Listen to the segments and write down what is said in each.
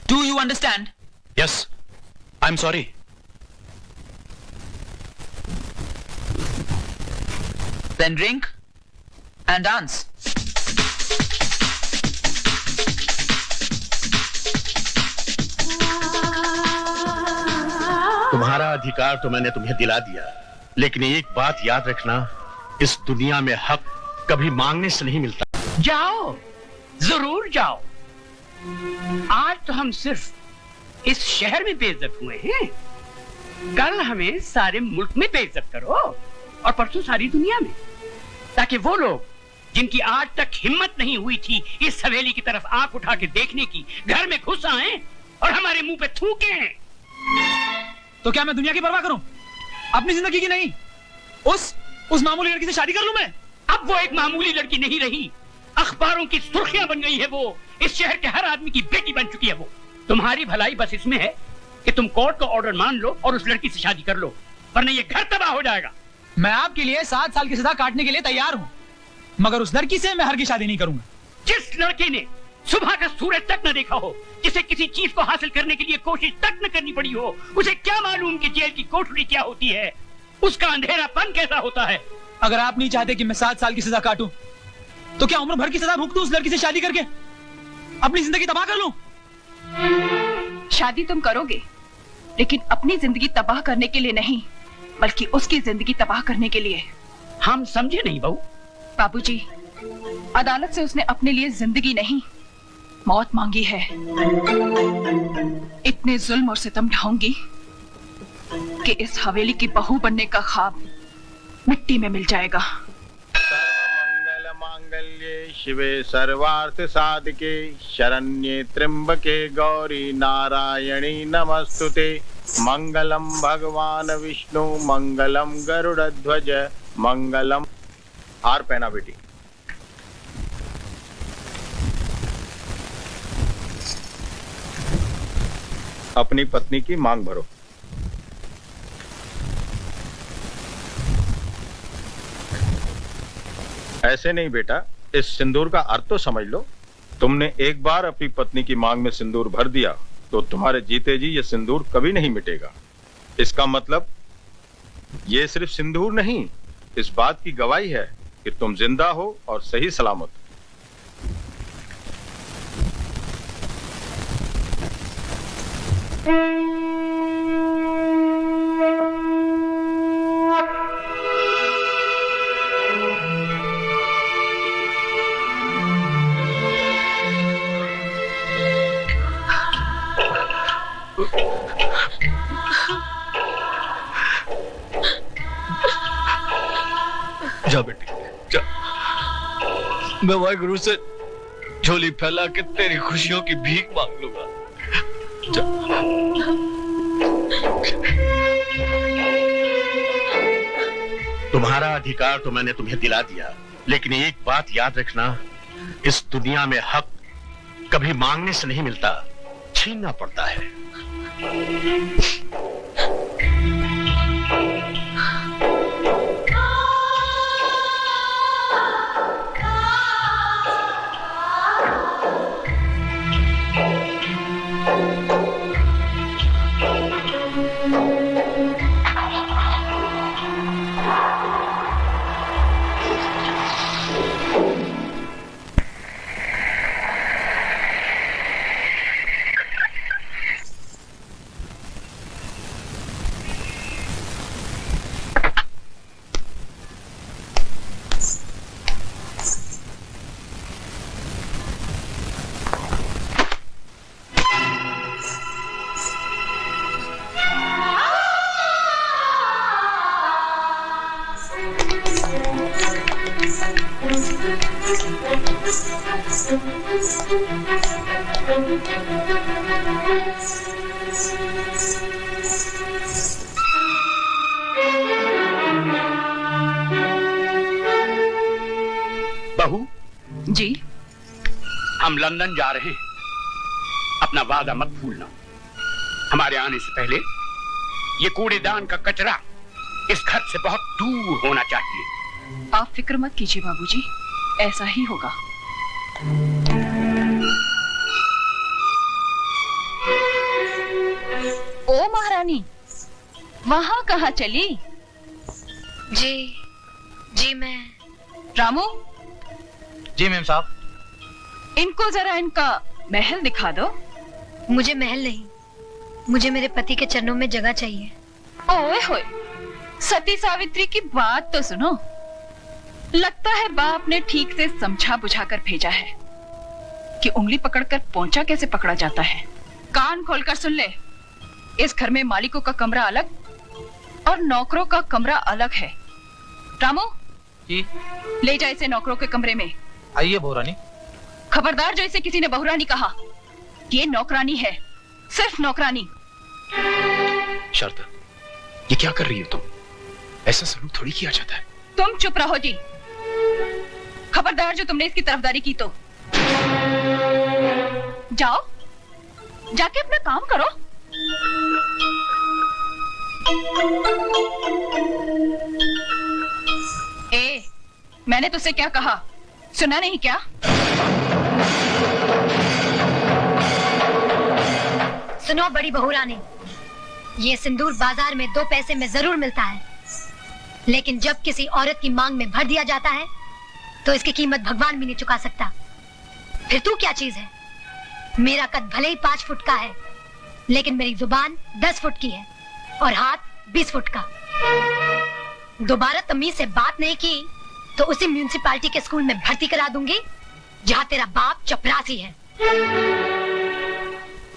Do you understand? Yes, I'm sorry. Then drink and dance. तुम्हारा अधिकार तो मैंने तुम्हें दिला दिया, लेकिन एक बात याद रखना, इस दुनिया में हक कभी मांगने से नहीं मिलता। जाओ, जरूर जाओ। आज तो हम सिर्फ इस शहर में बेइज्जत हुए हैं, कल हमें सारे मुल्क में बेइज्जत करो और परसों सारी दुनिया में, ताकि वो लोग जिनकी आज तक हिम्मत नहीं हुई थी इस हवेली की तरफ आंख उठा के देखने की, घर में घुस आए और हमारे मुंह पे थूके। तो क्या मैं दुनिया की परवाह करूं, अपनी जिंदगी की नहीं? उस मामूली लड़की से शादी कर लूं मैं? अब वो एक मामूली लड़की नहीं रही, अखबारों की सुर्खियां बन गई है वो, इस शहर के हर आदमी की बेटी बन चुकी है वो। तुम्हारी भलाई बस इसमें है कि तुम कोर्ट का ऑर्डर मान लो और उस लड़की से शादी कर लो, वरना ये घर तबाह हो जाएगा। मैं आपके लिए 7 साल की सजा काटने के लिए तैयार हूं, मगर उस लड़की से मैं हरगिज़ शादी नहीं करूंगा। जिस लड़के ने सुबह का सूरज तक न देखा हो, जिसे किसी चीज को हासिल करने के लिए कोशिश तक न करनी पड़ी हो, उसे क्या मालूम कि जेल की कोठरी क्या होती है, उसका अंधेरापन कैसा होता है। अगर आप नहीं चाहते कि मैं 7 साल की सजा काटूं, तो क्या उम्र भर की सजा भुगतूं उस लड़की से शादी करके, अपनी जिंदगी तबाह कर लूं? शादी तुम करोगे, लेकिन अपनी जिंदगी तबाह करने के लिए नहीं, बल्कि उसकी जिंदगी तबाह करने के लिए। हम समझे नहीं बहू। बाबूजी, अदालत से उसने अपने लिए जिंदगी नहीं, मौत मांगी है। इतने जुल्म और सितम ढाऊंगी कि इस हवेली की बहू बनने का ख्वाब मिट्टी में मिल जाएगा। मंगल मांगल्ये शिवे सर्वार्थ साधके शरण्ये त्र्यंबके गौरी नारायणी नमस्तुते। मंगलम भगवान विष्णु मंगलम गरुड़ध्वज मंगलम। हार पहना बेटी। अपनी पत्नी की मांग भरो। ऐसे नहीं बेटा, इस सिंदूर का अर्थ तो समझ लो। तुमने एक बार अपनी पत्नी की मांग में सिंदूर भर दिया तो तुम्हारे जीते जी ये सिंदूर कभी नहीं मिटेगा। इसका मतलब ये सिर्फ सिंदूर नहीं, इस बात की गवाही है कि तुम जिंदा हो और सही सलामत। जा बेटी जा, मैं वाहिगुरु से झोली फैला के तेरी खुशियों की भीख मांग लूंगा। जा। तुम्हारा अधिकार तो मैंने तुम्हें दिला दिया, लेकिन एक बात याद रखना, इस दुनिया में हक कभी मांगने से नहीं मिलता, छीनना पड़ता है। बहू जी, हम लंदन जा रहे हैं, अपना वादा मत भूलना। हमारे आने से पहले ये कूड़ेदान का कचरा इस घर से बहुत दूर होना चाहिए। आप फिक्र मत कीजिए बाबूजी, ऐसा ही होगा। ओ महारानी, वहां कहाँ चली? जी मैं। रामू, जी मैम साहब। इनको जरा इनका महल दिखा दो। मुझे महल नहीं, मुझे मेरे पति के चरणों में जगह चाहिए। ओए होए, सती सावित्री की बात तो सुनो। लगता है बाप ने ठीक से समझा बुझाकर भेजा है कि उंगली पकड़कर पोंचा कैसे पकड़ा जाता है। कान खोलकर सुन ले, इस घर में मालिकों का कमरा अलग और नौकरों का कमरा अलग है। रामू जी। ले जा इसे नौकरों के कमरे में। आइए बहुरानी। खबरदार जो इसे किसी ने बहुरानी कहा, ये नौकरानी है, सिर्फ नौकरानी। शारदा, ये क्या कर रही हो तुम? ऐसा सलूक थोड़ी किया जाता है। तुम चुप रहो जी। खबरदार जो तुमने इसकी तरफदारी की तो जाओ, जाके अपना काम करो। ए, मैंने तुझसे क्या कहा, सुना नहीं क्या? सुनो बड़ी बहू रानी, ये सिंदूर बाजार में 2 पैसे में जरूर मिलता है, लेकिन जब किसी औरत की मांग में भर दिया जाता है तो इसकी कीमत भगवान भी नहीं चुका सकता। फिर तू क्या चीज है? मेरा कद भले ही 5 फुट का है, लेकिन मेरी जुबान 10 फुट की है और हाथ 20 फुट का। दोबारा तमीज से बात नहीं की तो उसी म्यूनिसिपालिटी के स्कूल में भर्ती करा दूंगी जहाँ तेरा बाप चपरासी है।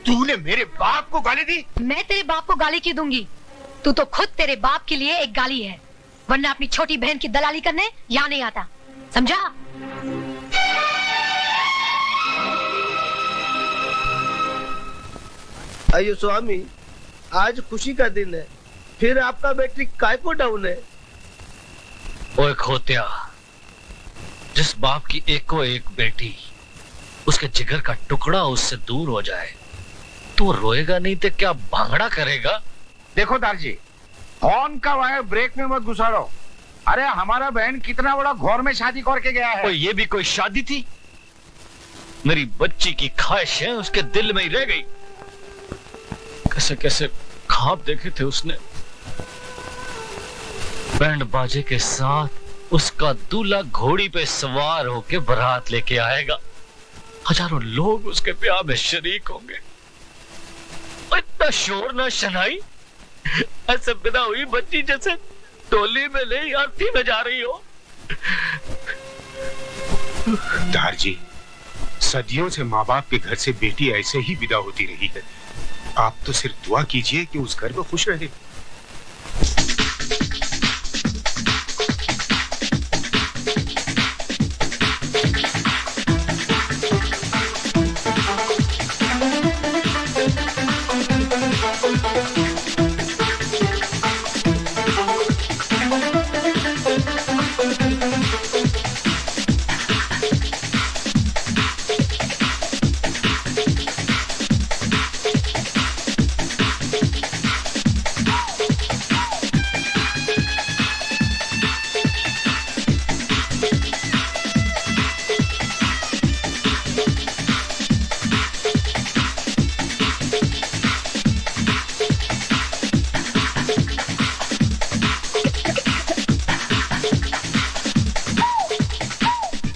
तूने मेरे बाप को गाली दी? मैं तेरे बाप को गाली क्यों दूंगी? तू तो खुद तेरे बाप के लिए एक गाली है, वरना अपनी छोटी बहन की दलाली करने यहाँ नहीं आता, समझा? अयो स्वामी, आज खुशी का दिन है, फिर आपका बैटरी काय को डाउन है? ओए खोत्या, जिस बाप की एको एक बेटी उसके जिगर का टुकड़ा उससे दूर हो जाए तो रोएगा नहीं तो क्या भांगड़ा करेगा? देखो दारजी, हॉर्न का वायर ब्रेक में मत घुसाड़ो। अरे हमारा बहन कितना बड़ा घोर में शादी करके गया है। ये भी कोई शादी थी? मेरी बच्ची की ख्वाहिशें उसके दिल में ही रह गई। कैसे कैसे ख्वाब देखे थे उसने। बैंड बाजे के साथ उसका दूल्हा घोड़ी पे सवार होके बारात लेके आएगा, हजारों लोग उसके ब्याह में शरीक होंगे। इतना शोर ना शनाई, ऐसे बिना हुई बच्ची जैसे टोली में नहीं आरती में जा रही हो। दारजी, सदियों से माँ बाप के घर से बेटी ऐसे ही विदा होती रही है। आप तो सिर्फ दुआ कीजिए कि उस घर में खुश रहे।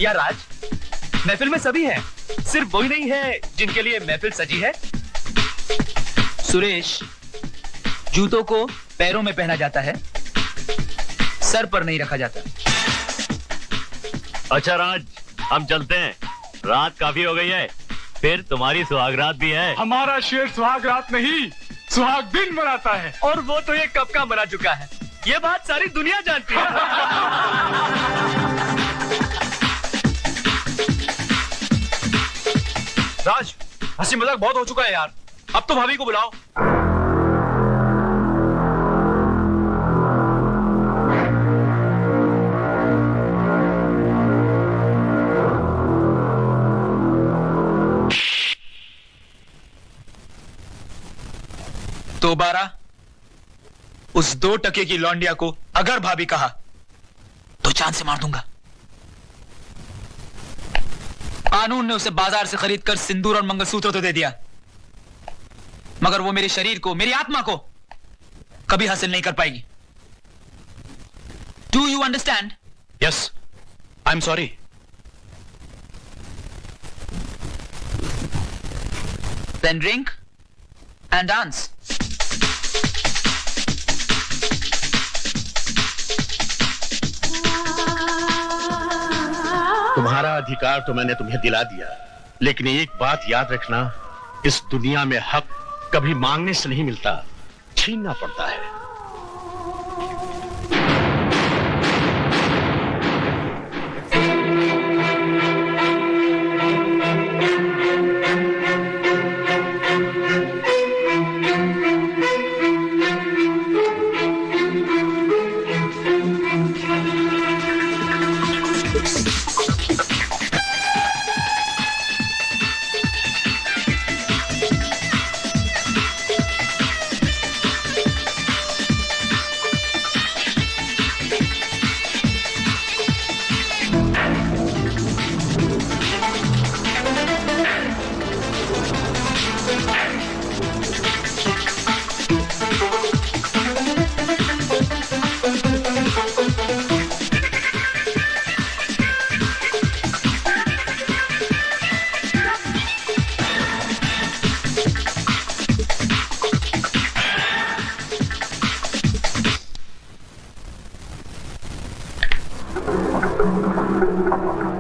या राज, महफिल में सभी हैं, सिर्फ वही नहीं है जिनके लिए महफिल सजी है। सुरेश, जूतों को पैरों में पहना जाता है, सर पर नहीं रखा जाता। अच्छा राज, हम चलते हैं, रात काफी हो गई है, फिर तुम्हारी सुहागरात भी है। हमारा शेर सुहागरात नहीं, सुहाग दिन मनाता है। और वो तो ये कब का मना चुका है, ये बात सारी दुनिया जानती है। राज, हंसी मजाक बहुत हो चुका है यार, अब तो भाभी को बुलाओ। दोबारा उस 2 टके की लौंडिया को अगर भाभी कहा तो जान से मार दूंगा। कानून ने उसे बाजार से खरीद कर सिंदूर और मंगलसूत्र तो दे दिया, मगर वो मेरे शरीर को, मेरी आत्मा को कभी हासिल नहीं कर पाएगी। Do you understand? Yes, I am sorry. Then drink and dance. तुम्हारा अधिकार तो मैंने तुम्हें दिला दिया, लेकिन एक बात याद रखना, इस दुनिया में हक कभी मांगने से नहीं मिलता, छीनना पड़ता है।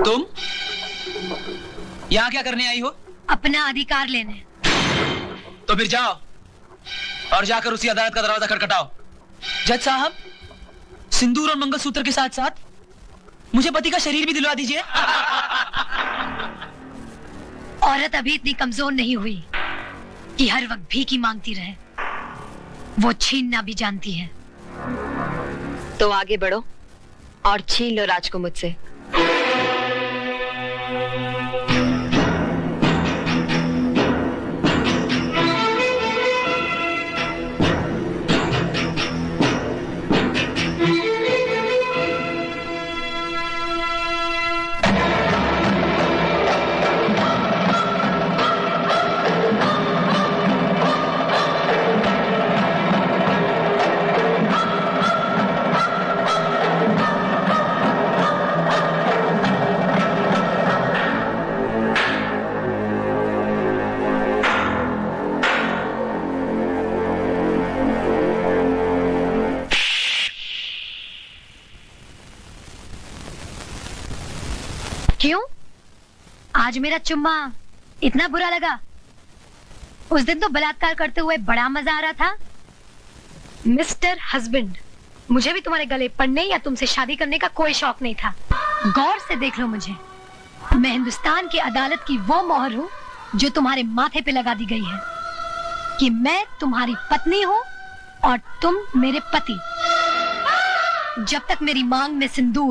तुम यहां क्या करने आई हो? अपना अधिकार लेने। तो फिर जाओ और जाकर उसी अदालत का दरवाजा खटखटाओ। जज साहब, सिंदूर और मंगलसूत्र के साथ साथ मुझे पति का शरीर भी दिलवा दीजिए। औरत अभी इतनी कमजोर नहीं हुई कि हर वक्त भीख ही मांगती रहे। वो छीनना भी जानती है। तो आगे बढ़ो और छीन लो राज को मुझसे। क्यों? आज मेरा चुम्मा इतना बुरा लगा? उस दिन तो बलात्कार करते हुए बड़ा मजा आ रहा था। मिस्टर हस्बैंड, मुझे भी तुम्हारे गले पड़ने या तुमसे शादी करने का कोई शौक नहीं था। गौर से देख लो मुझे। मैं हिंदुस्तान की अदालत की वो मोहर हूँ जो तुम्हारे माथे पे लगा दी गई है कि मैं तुम्हारी पत्नी हूँ और तुम मेरे पति। जब तक मेरी मांग में सिंदूर